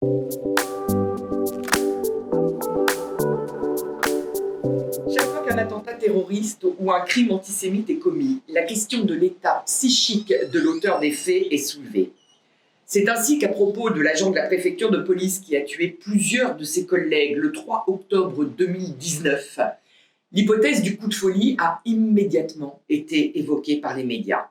Chaque fois qu'un attentat terroriste ou un crime antisémite est commis, la question de l'état psychique de l'auteur des faits est soulevée. C'est ainsi qu'à propos de l'agent de la préfecture de police qui a tué plusieurs de ses collègues le 3 octobre 2019, l'hypothèse du coup de folie a immédiatement été évoquée par les médias.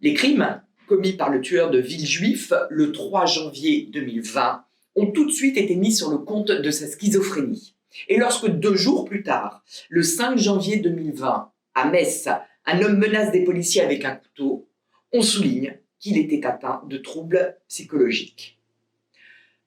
Les crimes commis par le tueur de Villejuif le 3 janvier 2020 ont tout de suite été mis sur le compte de sa schizophrénie. Et lorsque 2 jours plus tard, le 5 janvier 2020, à Metz, un homme menace des policiers avec un couteau, on souligne qu'il était atteint de troubles psychologiques.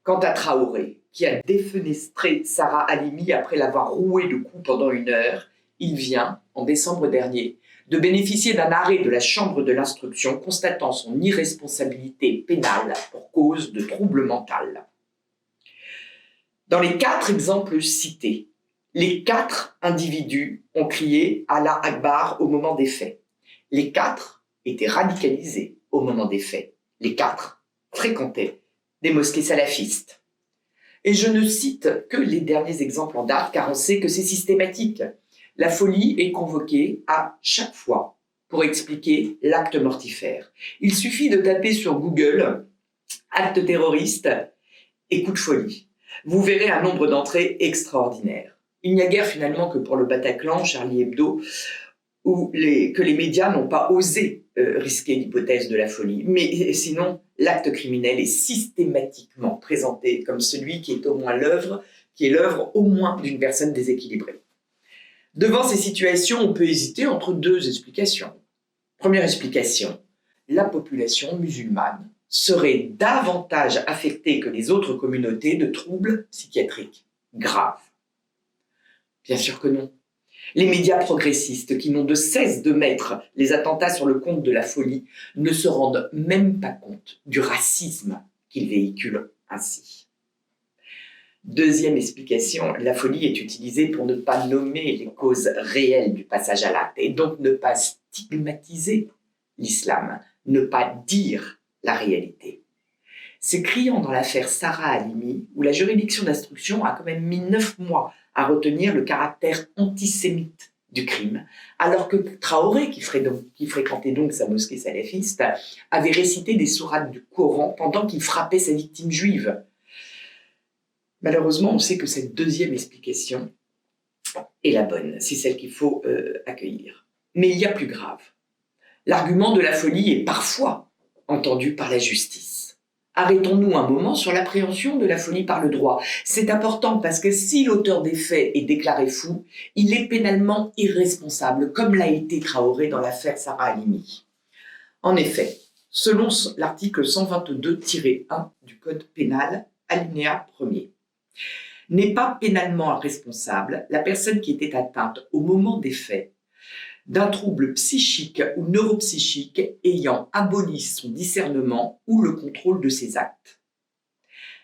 Quant à Traoré, qui a défenestré Sarah Halimi après l'avoir roué de coups pendant 1 heure, il vient, en décembre dernier, de bénéficier d'un arrêt de la Chambre de l'instruction constatant son irresponsabilité pénale pour cause de trouble mental. Dans les 4 exemples cités, les 4 individus ont crié Allah Akbar au moment des faits. Les 4 étaient radicalisés au moment des faits. Les 4 fréquentaient des mosquées salafistes. Et je ne cite que les derniers exemples en date, car on sait que c'est systématique. La folie est convoquée à chaque fois pour expliquer l'acte mortifère. Il suffit de taper sur Google « acte terroriste » et « coup de folie ». Vous verrez un nombre d'entrées extraordinaire. Il n'y a guère finalement que pour le Bataclan, Charlie Hebdo, que les médias n'ont pas osé risquer l'hypothèse de la folie. Mais sinon, l'acte criminel est systématiquement présenté comme celui qui est l'œuvre au moins d'une personne déséquilibrée. Devant ces situations, on peut hésiter entre 2 explications. Première explication, la population musulmane serait davantage affectée que les autres communautés de troubles psychiatriques graves. Bien sûr que non. Les médias progressistes, qui n'ont de cesse de mettre les attentats sur le compte de la folie, ne se rendent même pas compte du racisme qu'ils véhiculent ainsi. Deuxième explication, la folie est utilisée pour ne pas nommer les causes réelles du passage à l'acte et donc ne pas stigmatiser l'islam, ne pas dire la réalité. C'est criant dans l'affaire Sarah Halimi, où la juridiction d'instruction a quand même mis 9 mois à retenir le caractère antisémite du crime, alors que Traoré, qui fréquentait donc sa mosquée salafiste, avait récité des sourates du Coran pendant qu'il frappait sa victime juive. Malheureusement, on sait que cette deuxième explication est la bonne, c'est celle qu'il faut accueillir. Mais il y a plus grave. L'argument de la folie est parfois entendu par la justice. Arrêtons-nous un moment sur l'appréhension de la folie par le droit. C'est important parce que si l'auteur des faits est déclaré fou, il est pénalement irresponsable, comme l'a été Traoré dans l'affaire Sarah Halimi. En effet, selon l'article 122-1 du Code pénal, alinéa 1er, n'est pas pénalement responsable la personne qui était atteinte au moment des faits d'un trouble psychique ou neuropsychique ayant aboli son discernement ou le contrôle de ses actes.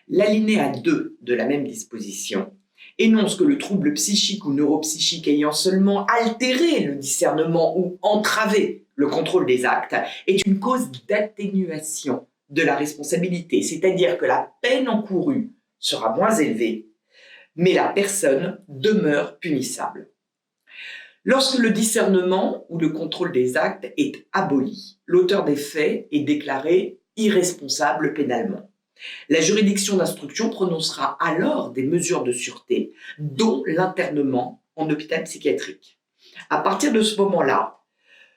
L'alinéa 2 de la même disposition énonce que le trouble psychique ou neuropsychique ayant seulement altéré le discernement ou entravé le contrôle des actes est une cause d'atténuation de la responsabilité, c'est-à-dire que la peine encourue sera moins élevée, mais la personne demeure punissable. Lorsque le discernement ou le contrôle des actes est aboli, l'auteur des faits est déclaré irresponsable pénalement. La juridiction d'instruction prononcera alors des mesures de sûreté, dont l'internement en hôpital psychiatrique. À partir de ce moment-là,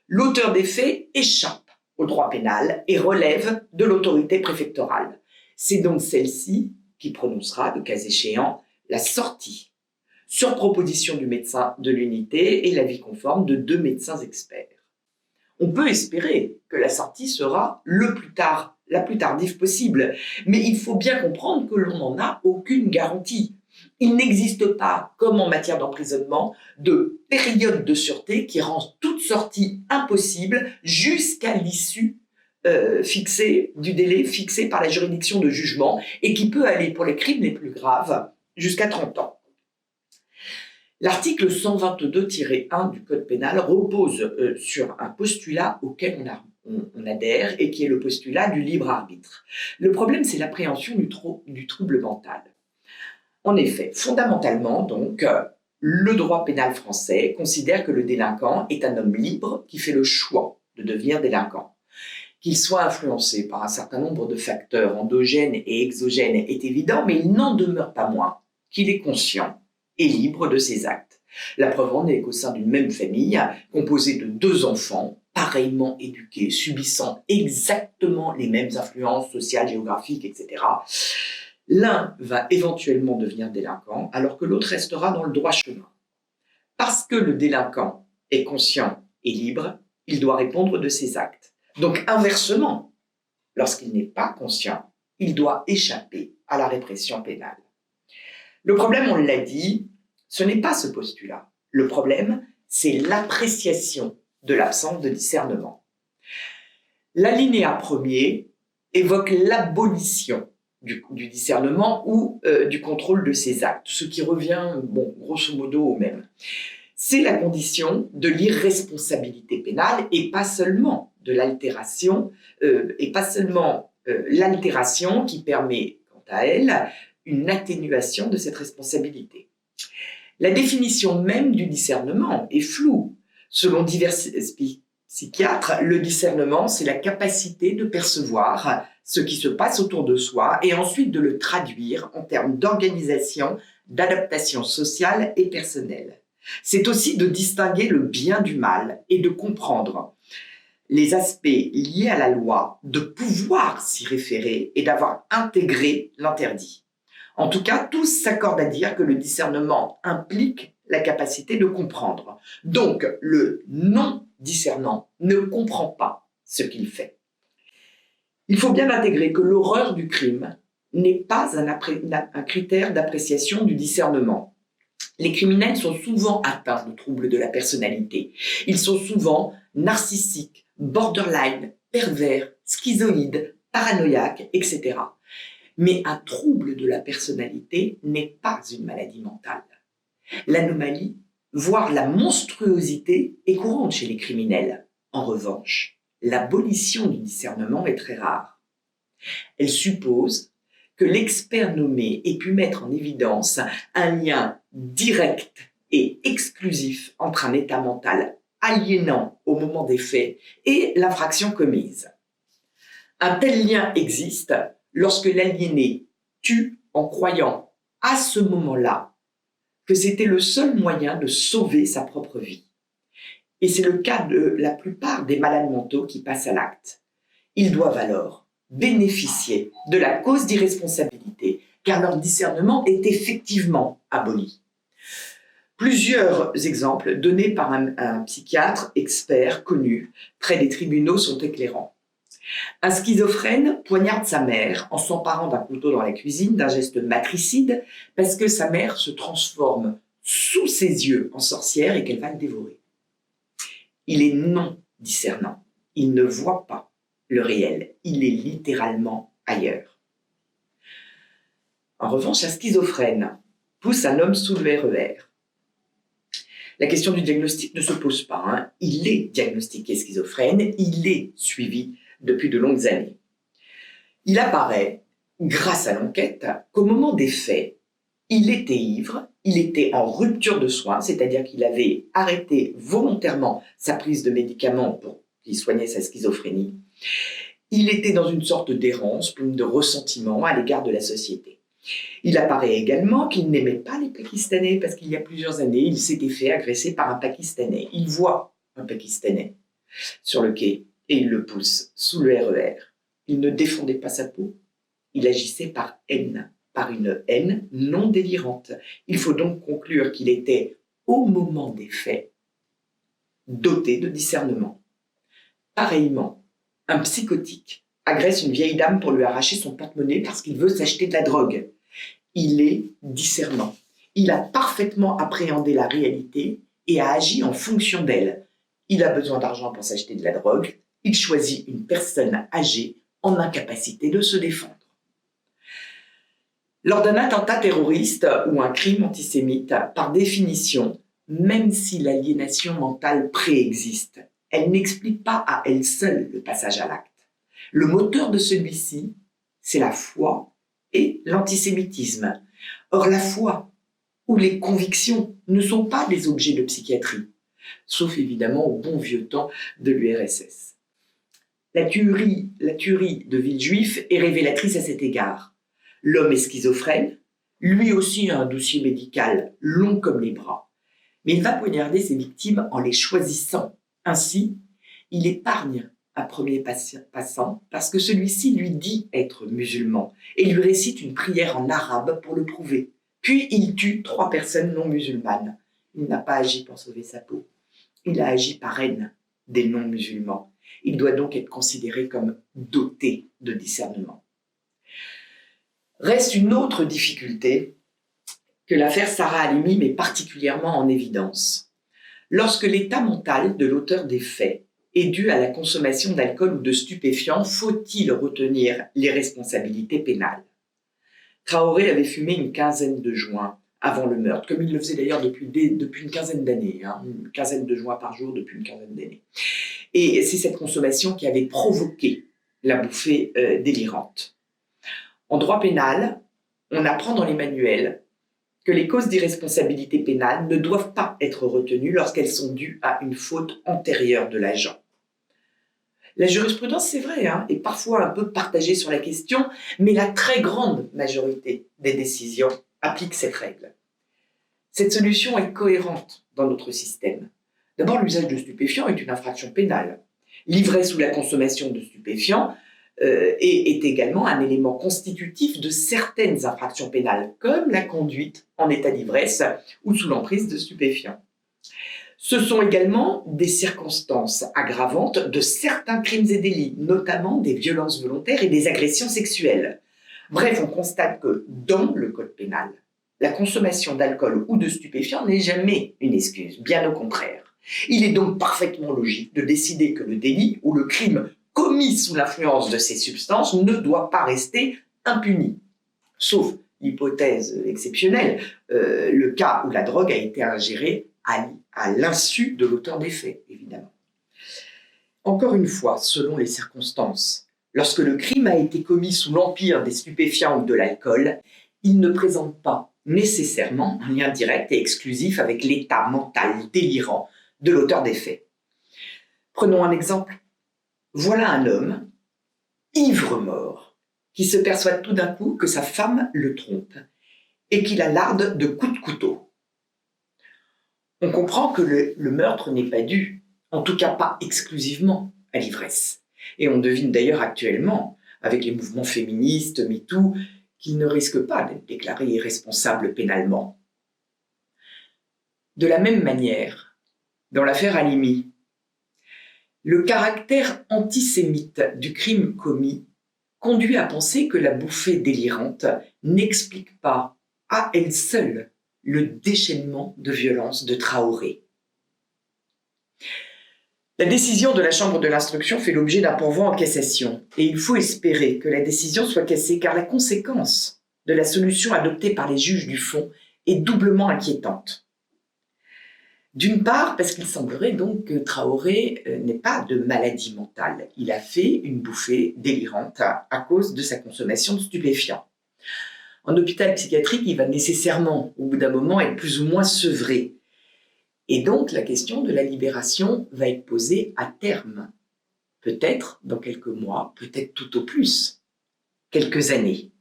l'auteur des faits échappe au droit pénal et relève de l'autorité préfectorale. C'est donc celle-ci qui prononcera, le cas échéant, la sortie, sur proposition du médecin de l'unité et l'avis conforme de 2 médecins experts. On peut espérer que la sortie sera la plus tardive possible, mais il faut bien comprendre que l'on n'en a aucune garantie. Il n'existe pas, comme en matière d'emprisonnement, de période de sûreté qui rend toute sortie impossible jusqu'à l'issue du délai fixé par la juridiction de jugement et qui peut aller, pour les crimes les plus graves, jusqu'à 30 ans. L'article 122-1 du Code pénal repose sur un postulat auquel on adhère et qui est le postulat du libre arbitre. Le problème, c'est l'appréhension du trouble mental. En effet, fondamentalement, donc, le droit pénal français considère que le délinquant est un homme libre qui fait le choix de devenir délinquant. Qu'il soit influencé par un certain nombre de facteurs endogènes et exogènes est évident, mais il n'en demeure pas moins qu'il est conscient et libre de ses actes. La preuve en est qu'au sein d'une même famille, composée de 2 enfants, pareillement éduqués, subissant exactement les mêmes influences sociales, géographiques, etc., l'un va éventuellement devenir délinquant, alors que l'autre restera dans le droit chemin. Parce que le délinquant est conscient et libre, il doit répondre de ses actes. Donc inversement, lorsqu'il n'est pas conscient, il doit échapper à la répression pénale. Le problème, on l'a dit, ce n'est pas ce postulat. Le problème, c'est l'appréciation de l'absence de discernement. L'alinéa premier évoque l'abolition du discernement ou du contrôle de ses actes, ce qui revient, grosso modo au même. C'est la condition de l'irresponsabilité pénale et pas seulement de l'altération, l'altération qui permet, quant à elle, une atténuation de cette responsabilité. La définition même du discernement est floue. Selon divers psychiatres, le discernement, c'est la capacité de percevoir ce qui se passe autour de soi et ensuite de le traduire en termes d'organisation, d'adaptation sociale et personnelle. C'est aussi de distinguer le bien du mal et de comprendre les aspects liés à la loi, de pouvoir s'y référer et d'avoir intégré l'interdit. En tout cas, tous s'accordent à dire que le discernement implique la capacité de comprendre. Donc, le non-discernant ne comprend pas ce qu'il fait. Il faut bien intégrer que l'horreur du crime n'est pas un critère d'appréciation du discernement. Les criminels sont souvent atteints de troubles de la personnalité. Ils sont souvent narcissiques, borderline, pervers, schizoïdes, paranoïaques, etc. Mais un trouble de la personnalité n'est pas une maladie mentale. L'anomalie, voire la monstruosité, est courante chez les criminels. En revanche, l'abolition du discernement est très rare. Elle suppose que l'expert nommé ait pu mettre en évidence un lien direct et exclusif entre un état mental aliénant au moment des faits et l'infraction commise. Un tel lien existe lorsque l'aliéné tue en croyant à ce moment-là que c'était le seul moyen de sauver sa propre vie. Et c'est le cas de la plupart des malades mentaux qui passent à l'acte. Ils doivent alors bénéficier de la cause d'irresponsabilité, car leur discernement est effectivement aboli. Plusieurs exemples donnés par un psychiatre expert connu près des tribunaux sont éclairants. Un schizophrène poignarde sa mère en s'emparant d'un couteau dans la cuisine, d'un geste matricide, parce que sa mère se transforme sous ses yeux en sorcière et qu'elle va le dévorer. Il est non discernant. Il ne voit pas le réel. Il est littéralement ailleurs. En revanche, un schizophrène pousse un homme sous le RER. La question du diagnostic ne se pose pas. Il est diagnostiqué schizophrène, il est suivi depuis de longues années. Il apparaît, grâce à l'enquête, qu'au moment des faits, il était ivre, il était en rupture de soins, c'est-à-dire qu'il avait arrêté volontairement sa prise de médicaments pour qu'il soignait sa schizophrénie. Il était dans une sorte d'errance, pleine de ressentiment à l'égard de la société. Il apparaît également qu'il n'aimait pas les Pakistanais parce qu'il y a plusieurs années, il s'était fait agresser par un Pakistanais. Il voit un Pakistanais sur le quai et il le pousse sous le RER. Il ne défendait pas sa peau, il agissait par haine, par une haine non délirante. Il faut donc conclure qu'il était, au moment des faits, doté de discernement. Pareillement, un psychotique agresse une vieille dame pour lui arracher son porte-monnaie parce qu'il veut s'acheter de la drogue. Il est discernant. Il a parfaitement appréhendé la réalité et a agi en fonction d'elle. Il a besoin d'argent pour s'acheter de la drogue. Il choisit une personne âgée en incapacité de se défendre. Lors d'un attentat terroriste ou un crime antisémite, par définition, même si l'aliénation mentale préexiste, elle n'explique pas à elle seule le passage à l'acte. Le moteur de celui-ci, c'est la foi et l'antisémitisme. Or, la foi ou les convictions ne sont pas des objets de psychiatrie, sauf évidemment au bon vieux temps de l'URSS. La tuerie de Villejuif est révélatrice à cet égard. L'homme est schizophrène, lui aussi a un dossier médical long comme les bras, mais il va poignarder ses victimes en les choisissant. Ainsi, il épargne un premier passant parce que celui-ci lui dit être musulman et lui récite une prière en arabe pour le prouver. Puis il tue 3 personnes non musulmanes. Il n'a pas agi pour sauver sa peau. Il a agi par haine des non-musulmans. Il doit donc être considéré comme doté de discernement. Reste une autre difficulté que l'affaire Sarah Halimi met particulièrement en évidence. Lorsque l'état mental de l'auteur des faits est dû à la consommation d'alcool ou de stupéfiants, faut-il retenir les responsabilités pénales ? Traoré avait fumé une quinzaine de joints avant le meurtre, comme il le faisait d'ailleurs depuis une quinzaine d'années, une quinzaine de joints par jour depuis une quinzaine d'années. Et c'est cette consommation qui avait provoqué la bouffée délirante. En droit pénal, on apprend dans les manuels que les causes d'irresponsabilité pénale ne doivent pas être retenues lorsqu'elles sont dues à une faute antérieure de l'agent. La jurisprudence, c'est vrai, est parfois un peu partagée sur la question, mais la très grande majorité des décisions applique cette règle. Cette solution est cohérente dans notre système. D'abord, l'usage de stupéfiants est une infraction pénale. L'ivresse ou la consommation de stupéfiants est également un élément constitutif de certaines infractions pénales, comme la conduite en état d'ivresse ou sous l'emprise de stupéfiants. Ce sont également des circonstances aggravantes de certains crimes et délits, notamment des violences volontaires et des agressions sexuelles. Bref, on constate que dans le code pénal, la consommation d'alcool ou de stupéfiants n'est jamais une excuse, bien au contraire. Il est donc parfaitement logique de décider que le délit ou le crime commis sous l'influence de ces substances ne doit pas rester impuni. Sauf l'hypothèse exceptionnelle, le cas où la drogue a été ingérée à l'insu de l'auteur des faits, évidemment. Encore une fois, selon les circonstances, lorsque le crime a été commis sous l'empire des stupéfiants ou de l'alcool, il ne présente pas nécessairement un lien direct et exclusif avec l'état mental délirant de l'auteur des faits. Prenons un exemple. Voilà un homme, ivre-mort, qui se persuade tout d'un coup que sa femme le trompe et qui la larde de coups de couteau. On comprend que le meurtre n'est pas dû, en tout cas pas exclusivement, à l'ivresse. Et on devine d'ailleurs actuellement, avec les mouvements féministes, MeToo, qu'il ne risque pas d'être déclaré irresponsable pénalement. De la même manière, dans l'affaire Halimi, le caractère antisémite du crime commis conduit à penser que la bouffée délirante n'explique pas à elle seule le déchaînement de violence de Traoré. La décision de la Chambre de l'instruction fait l'objet d'un pourvoi en cassation et il faut espérer que la décision soit cassée car la conséquence de la solution adoptée par les juges du fond est doublement inquiétante. D'une part, parce qu'il semblerait donc que Traoré n'ait pas de maladie mentale. Il a fait une bouffée délirante à cause de sa consommation de stupéfiants. En hôpital psychiatrique, il va nécessairement, au bout d'un moment, être plus ou moins sevré. Et donc, la question de la libération va être posée à terme. Peut-être dans quelques mois, peut-être tout au plus, quelques années.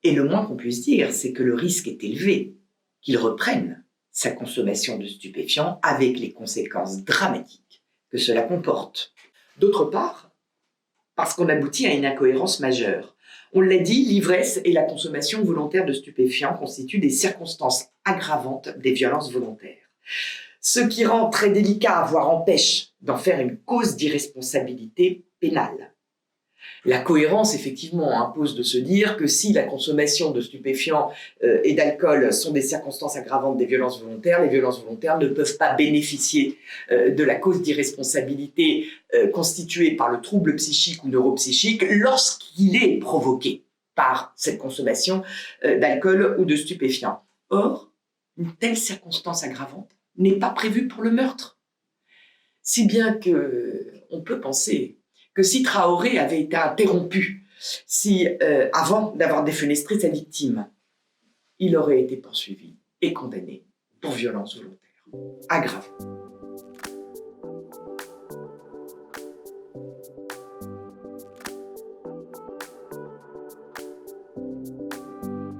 Et le moins qu'on puisse dire, c'est que le risque est élevé qu'il reprenne sa consommation de stupéfiants avec les conséquences dramatiques que cela comporte. D'autre part, parce qu'on aboutit à une incohérence majeure. On l'a dit, l'ivresse et la consommation volontaire de stupéfiants constituent des circonstances aggravantes des violences volontaires. Ce qui rend très délicat, voire empêche d'en faire une cause d'irresponsabilité pénale. La cohérence, effectivement, impose de se dire que si la consommation de stupéfiants et d'alcool sont des circonstances aggravantes des violences volontaires, les violences volontaires ne peuvent pas bénéficier de la cause d'irresponsabilité constituée par le trouble psychique ou neuropsychique lorsqu'il est provoqué par cette consommation d'alcool ou de stupéfiants. Or, une telle circonstance aggravante n'est pas prévue pour le meurtre. Si bien que on peut penser que si Traoré avait été interrompu, avant d'avoir défenestré sa victime, il aurait été poursuivi et condamné pour violence volontaire aggravée.